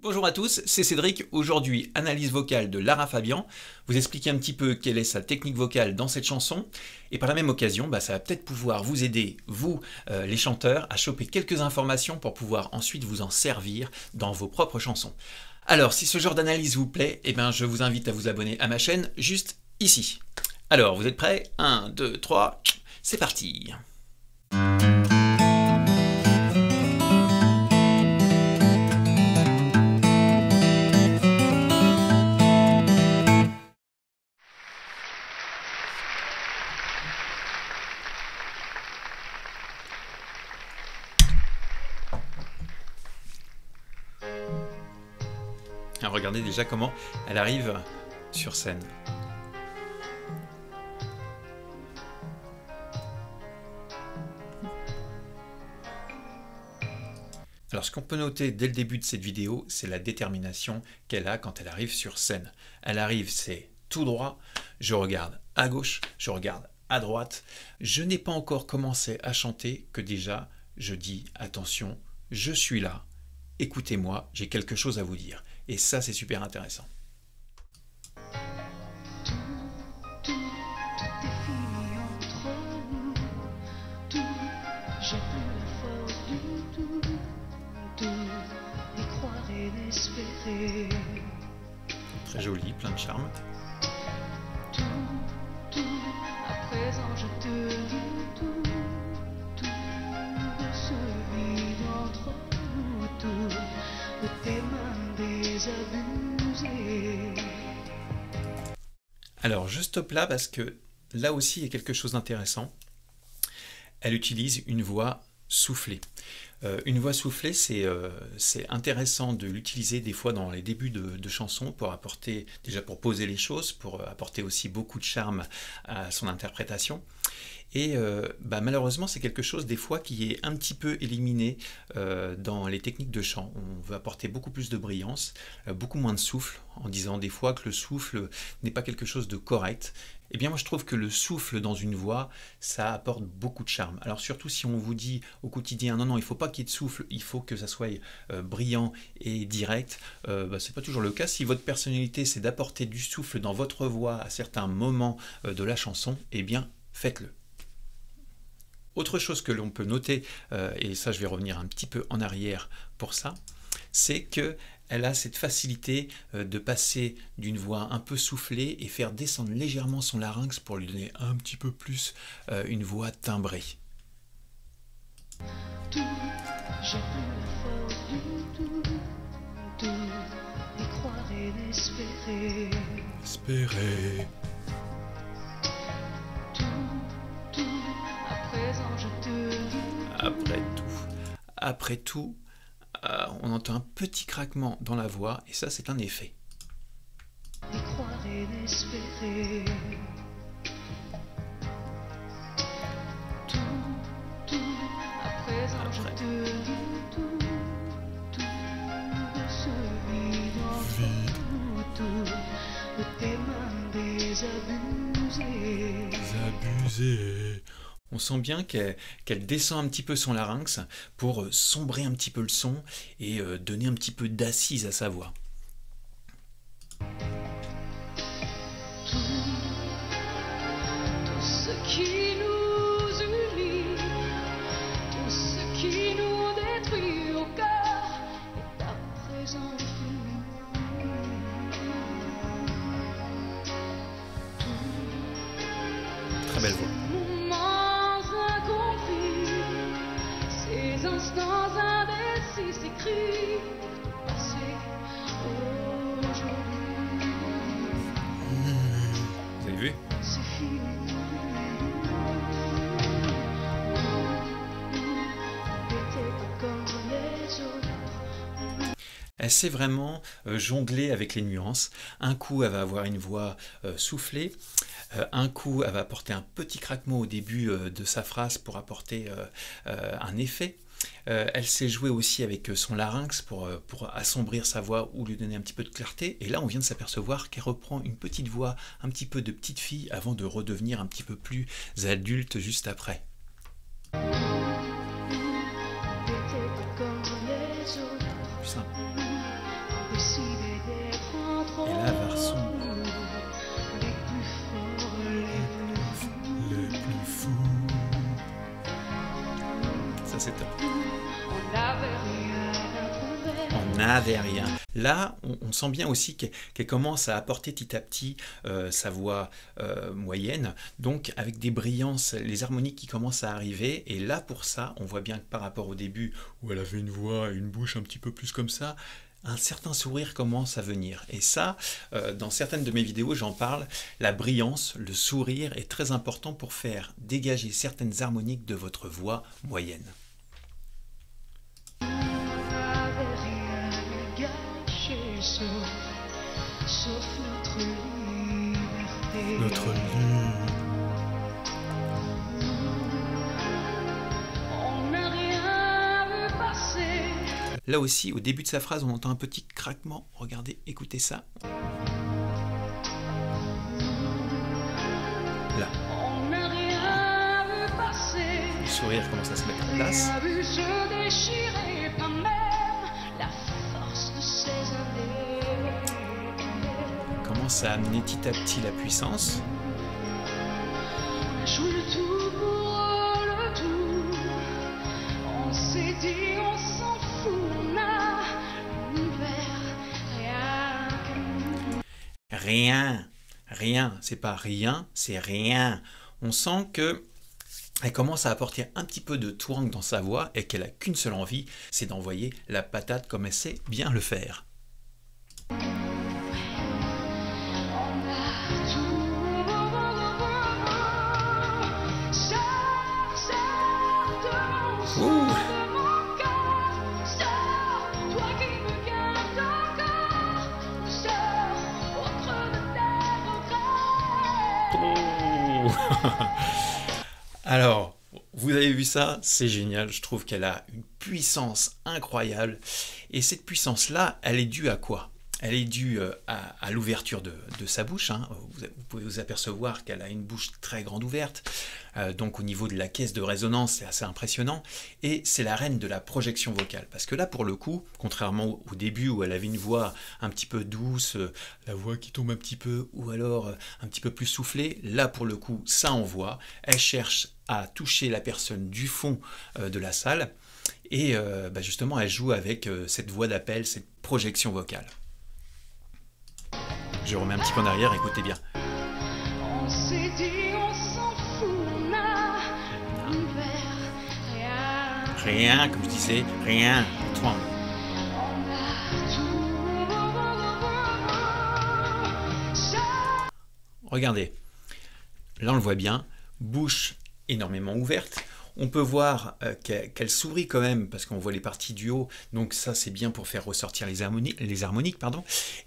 Bonjour à tous, c'est Cédric. Aujourd'hui, analyse vocale de Lara Fabian. Vous expliquer un petit peu quelle est sa technique vocale dans cette chanson. Et par la même occasion, ça va peut-être pouvoir vous aider, vous, les chanteurs, à choper quelques informations pour pouvoir ensuite vous en servir dans vos propres chansons. Alors, si ce genre d'analyse vous plaît, je vous invite à vous abonner à ma chaîne, juste ici. Alors, vous êtes prêts? 1, 2, 3, c'est parti! Alors regardez déjà comment elle arrive sur scène. Alors ce qu'on peut noter dès le début de cette vidéo, c'est la détermination qu'elle a quand elle arrive sur scène. Elle arrive, c'est tout droit, je regarde à gauche, je regarde à droite. Je n'ai pas encore commencé à chanter que déjà je dis attention, je suis là, écoutez-moi, j'ai quelque chose à vous dire. Et ça, c'est super intéressant. Tout est fini entre nous. J'ai plus la force du tout d'y croire et d'espérer. Très joli, plein de charme. Tout, à présent je te dis tout se vide entre nous, tout de tes mains désabusées. Alors je stoppe là parce que là aussi il y a quelque chose d'intéressant. Elle utilise une voix soufflée. Une voix soufflée, c'est intéressant de l'utiliser des fois dans les débuts de chansons pour apporter, déjà pour poser les choses, pour apporter aussi beaucoup de charme à son interprétation. Et malheureusement, c'est quelque chose des fois qui est un petit peu éliminé dans les techniques de chant. On veut apporter beaucoup plus de brillance, beaucoup moins de souffle, en disant des fois que le souffle n'est pas quelque chose de correct. Eh bien moi je trouve que le souffle dans une voix, ça apporte beaucoup de charme. Alors surtout si on vous dit au quotidien, non, il ne faut pas qu'il y ait de souffle, il faut que ça soit brillant et direct, c'est pas toujours le cas. Si votre personnalité c'est d'apporter du souffle dans votre voix à certains moments de la chanson, eh bien faites-le. Autre chose que l'on peut noter, et ça je vais revenir un petit peu en arrière pour ça, c'est qu'elle a cette facilité de passer d'une voix un peu soufflée et faire descendre légèrement son larynx pour lui donner un petit peu plus une voix timbrée. J'ai plus la force du tout d'y croire et d'espérer. Espérer. Tout, à présent je te dis Après tout, on entend un petit craquement dans la voix et ça c'est un effet. d'y croire et d'espérer. Tout, à présent je te dis tout se vide entre nous, tout de tes mains désabusées. On sent bien qu'elle descend un petit peu son larynx pour sombrer un petit peu le son et donner un petit peu d'assise à sa voix. Tout ce qui nous unit, tout ce qui nous détruit au cœur est à présent fini. Très belle voix. Ces instants indécis s'écrivent passé aujourd'hui. Vous avez vu? C'est fini. N'était pas comme les autres. Elle sait vraiment jongler avec les nuances. Un coup, elle va avoir une voix soufflée. Un coup, elle va apporter un petit craquement au début de sa phrase pour apporter un effet. Elle sait jouer aussi avec son larynx pour assombrir sa voix ou lui donner un petit peu de clarté. Et là, on vient de s'apercevoir qu'elle reprend une petite voix, un petit peu de petite fille, avant de redevenir un petit peu plus adulte juste après. N'était pas comme les autres. Plus simple. n'avait rien. Là, on sent bien aussi qu'elle commence à apporter petit à petit sa voix moyenne, donc avec des brillances, les harmoniques qui commencent à arriver, et là pour ça, on voit bien que par rapport au début, où elle avait une voix et une bouche un petit peu plus comme ça, un certain sourire commence à venir. Et ça, dans certaines de mes vidéos, j'en parle, la brillance, le sourire est très important pour faire dégager certaines harmoniques de votre voix moyenne. Sauf notre liberté. Notre On n'a rien vu passer. Là aussi, au début de sa phrase, on entend un petit craquement. Regardez, écoutez ça. Là. On n'a rien vu passer. Le sourire commence à se mettre en place. Rien vu se déchirer, pas même la force de ces années. Commence à amener petit à petit la puissance. On a joué le tout pour le tout. On s'est dit, on s'en fout, on a l'univers, rien que nous. Rien, c'est pas rien, c'est rien. On sent que elle commence à apporter un petit peu de twang dans sa voix et qu'elle a qu'une seule envie, c'est d'envoyer la patate comme elle sait bien le faire. Alors, vous avez vu ça, c'est génial, je trouve qu'elle a une puissance incroyable. Et cette puissance-là, elle est due à quoi? Elle est due à l'ouverture de sa bouche. Hein. Vous pouvez vous apercevoir qu'elle a une bouche très grande ouverte. Donc au niveau de la caisse de résonance, c'est assez impressionnant. Et c'est la reine de la projection vocale. Parce que là, pour le coup, contrairement au début où elle avait une voix un petit peu douce, la voix qui tombe un petit peu, ou alors un petit peu plus soufflée, là pour le coup, ça envoie. Elle cherche à toucher la personne du fond de la salle. Et justement, elle joue avec cette voix d'appel, cette projection vocale. Je remets un petit peu en arrière, écoutez bien. On s'est dit, on s'en fout, on a l'univers, Rien, comme je disais, rien. Toi. on a tout. Regardez. Là, on le voit bien. Bouche énormément ouverte. On peut voir qu'elle sourit quand même, parce qu'on voit les parties du haut. Donc ça, c'est bien pour faire ressortir les harmoniques.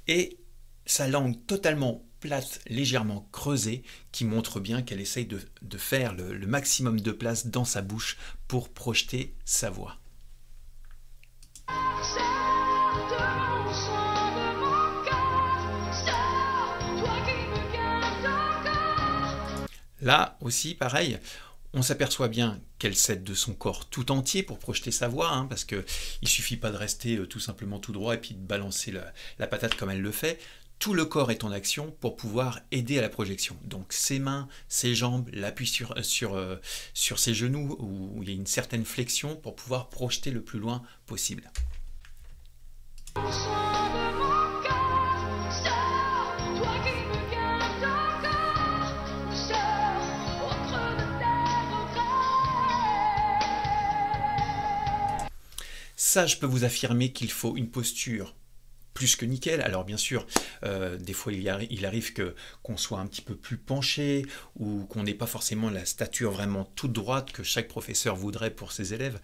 Et sa langue totalement plate, légèrement creusée, qui montre bien qu'elle essaye de faire le maximum de place dans sa bouche pour projeter sa voix. Là aussi, pareil, on s'aperçoit bien qu'elle cède de son corps tout entier pour projeter sa voix, hein, parce qu'il ne suffit pas de rester tout simplement tout droit et puis de balancer la patate comme elle le fait. Tout le corps est en action pour pouvoir aider à la projection. Donc ses mains, ses jambes, l'appui sur ses genoux, où il y a une certaine flexion pour pouvoir projeter le plus loin possible. Ça, je peux vous affirmer qu'il faut une posture plus que nickel. Alors bien sûr, des fois il arrive qu'on soit un petit peu plus penché ou qu'on n'ait pas forcément la stature vraiment toute droite que chaque professeur voudrait pour ses élèves.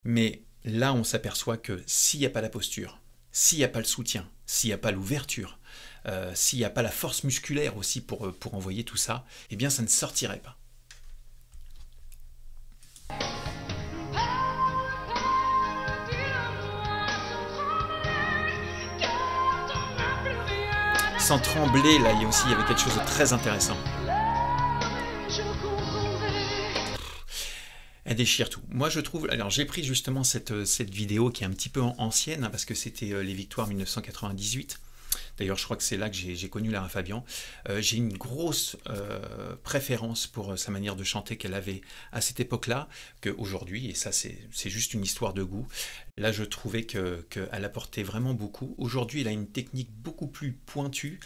Mais là, on s'aperçoit que s'il n'y a pas la posture, s'il n'y a pas le soutien, s'il n'y a pas l'ouverture, s'il n'y a pas la force musculaire aussi pour envoyer tout ça, eh bien ça ne sortirait pas. Sans trembler, là, il y avait quelque chose de très intéressant. Elle déchire tout. Moi, je trouve... Alors, j'ai pris justement cette vidéo qui est un petit peu ancienne, hein, parce que c'était les Victoires 1998. D'ailleurs, je crois que c'est là que j'ai connu Lara Fabian. J'ai une grosse préférence pour sa manière de chanter qu'elle avait à cette époque-là, qu'aujourd'hui, et ça c'est juste une histoire de goût, là je trouvais qu'elle apportait vraiment beaucoup. Aujourd'hui, elle a une technique beaucoup plus pointue,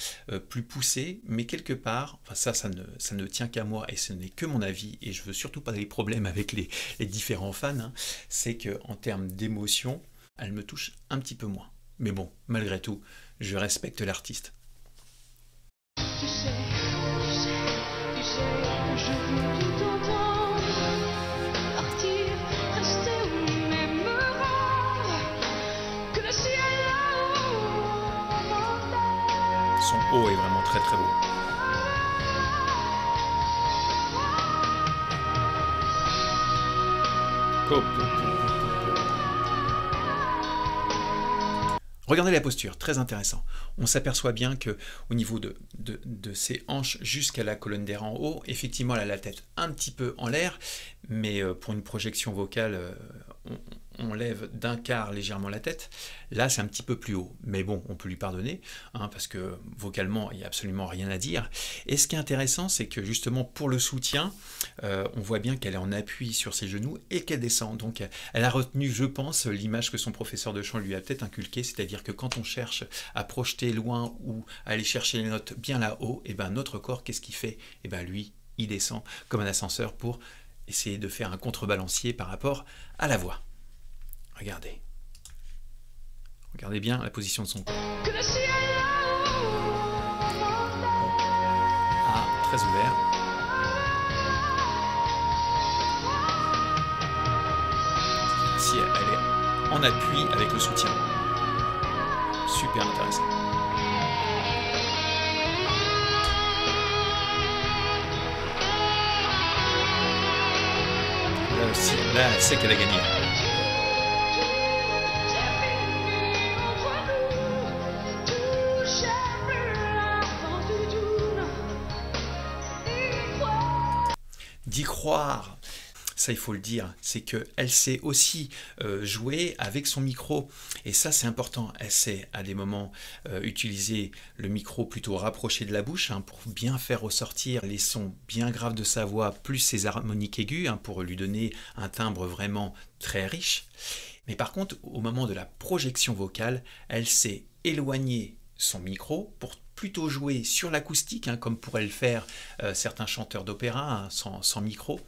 plus poussée, mais quelque part, enfin ça ne tient qu'à moi et ce n'est que mon avis, et je veux surtout pas des problèmes avec les différents fans, hein, c'est qu'en termes d'émotion, elle me touche un petit peu moins. Mais bon, malgré tout, je respecte l'artiste. Tu sais que je veux tout entendre, partir, rester ou même me rendre, que le ciel là-haut m'emmène. Son haut est vraiment très très beau. Regardez la posture, très intéressant. On s'aperçoit bien que au niveau de ses hanches jusqu'à la colonne d'air en haut, effectivement, elle a la tête un petit peu en l'air, mais pour une projection vocale, on lève d'un quart légèrement la tête. Là, c'est un petit peu plus haut. Mais bon, on peut lui pardonner, hein, parce que vocalement, il n'y a absolument rien à dire. Et ce qui est intéressant, c'est que justement, pour le soutien, on voit bien qu'elle est en appui sur ses genoux et qu'elle descend. Donc, elle a retenu, je pense, l'image que son professeur de chant lui a peut-être inculquée, c'est-à-dire que quand on cherche à projeter loin ou à aller chercher les notes bien là-haut, et ben notre corps, qu'est-ce qu'il fait? Et ben lui, il descend comme un ascenseur pour essayer de faire un contrebalancier par rapport à la voix. Regardez. Regardez bien la position de son corps. Ah, très ouvert. Si elle est en appui avec le soutien. Super intéressant. Là aussi, là, elle sait qu'elle a gagné. D'y croire, ça il faut le dire, c'est qu'elle sait aussi jouer avec son micro, et ça c'est important. Elle sait à des moments utiliser le micro plutôt rapproché de la bouche, hein, pour bien faire ressortir les sons bien graves de sa voix, plus ses harmoniques aiguës, hein, pour lui donner un timbre vraiment très riche. Mais par contre, au moment de la projection vocale, elle sait éloigner son micro pour plutôt jouer sur l'acoustique, hein, comme pourraient le faire certains chanteurs d'opéra, hein, sans micro,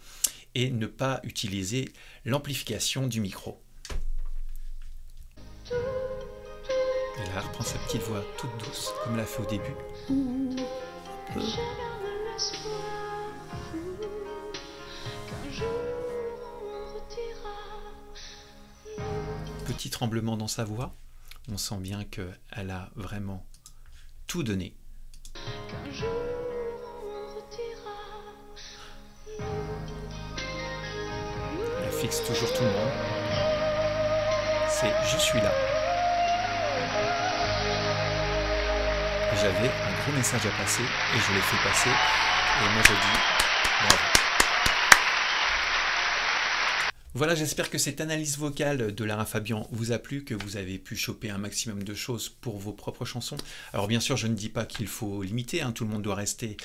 et ne pas utiliser l'amplification du micro. Et là, elle reprend sa petite voix toute douce, comme elle a fait au début. Petit tremblement dans sa voix, on sent bien qu'elle a vraiment tout donné. Elle fixe toujours tout le monde. C'est « je suis là ». J'avais un gros message à passer et je l'ai fait passer. Et moi je dis bravo. Voilà, j'espère que cette analyse vocale de Lara Fabian vous a plu, que vous avez pu choper un maximum de choses pour vos propres chansons. Alors bien sûr, je ne dis pas qu'il faut limiter, hein, tout le monde doit rester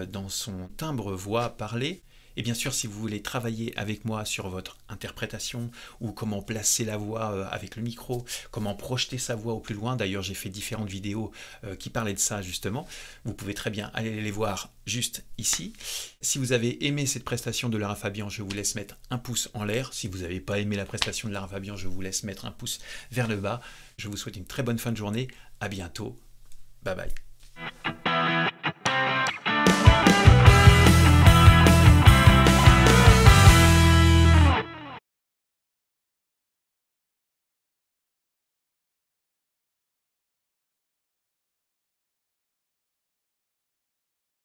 dans son timbre voix parlé. Et bien sûr, si vous voulez travailler avec moi sur votre interprétation ou comment placer la voix avec le micro, comment projeter sa voix au plus loin, d'ailleurs j'ai fait différentes vidéos qui parlaient de ça justement, vous pouvez très bien aller les voir juste ici. Si vous avez aimé cette prestation de Lara Fabian, je vous laisse mettre un pouce en l'air. Si vous n'avez pas aimé la prestation de Lara Fabian, je vous laisse mettre un pouce vers le bas. Je vous souhaite une très bonne fin de journée, à bientôt, bye bye.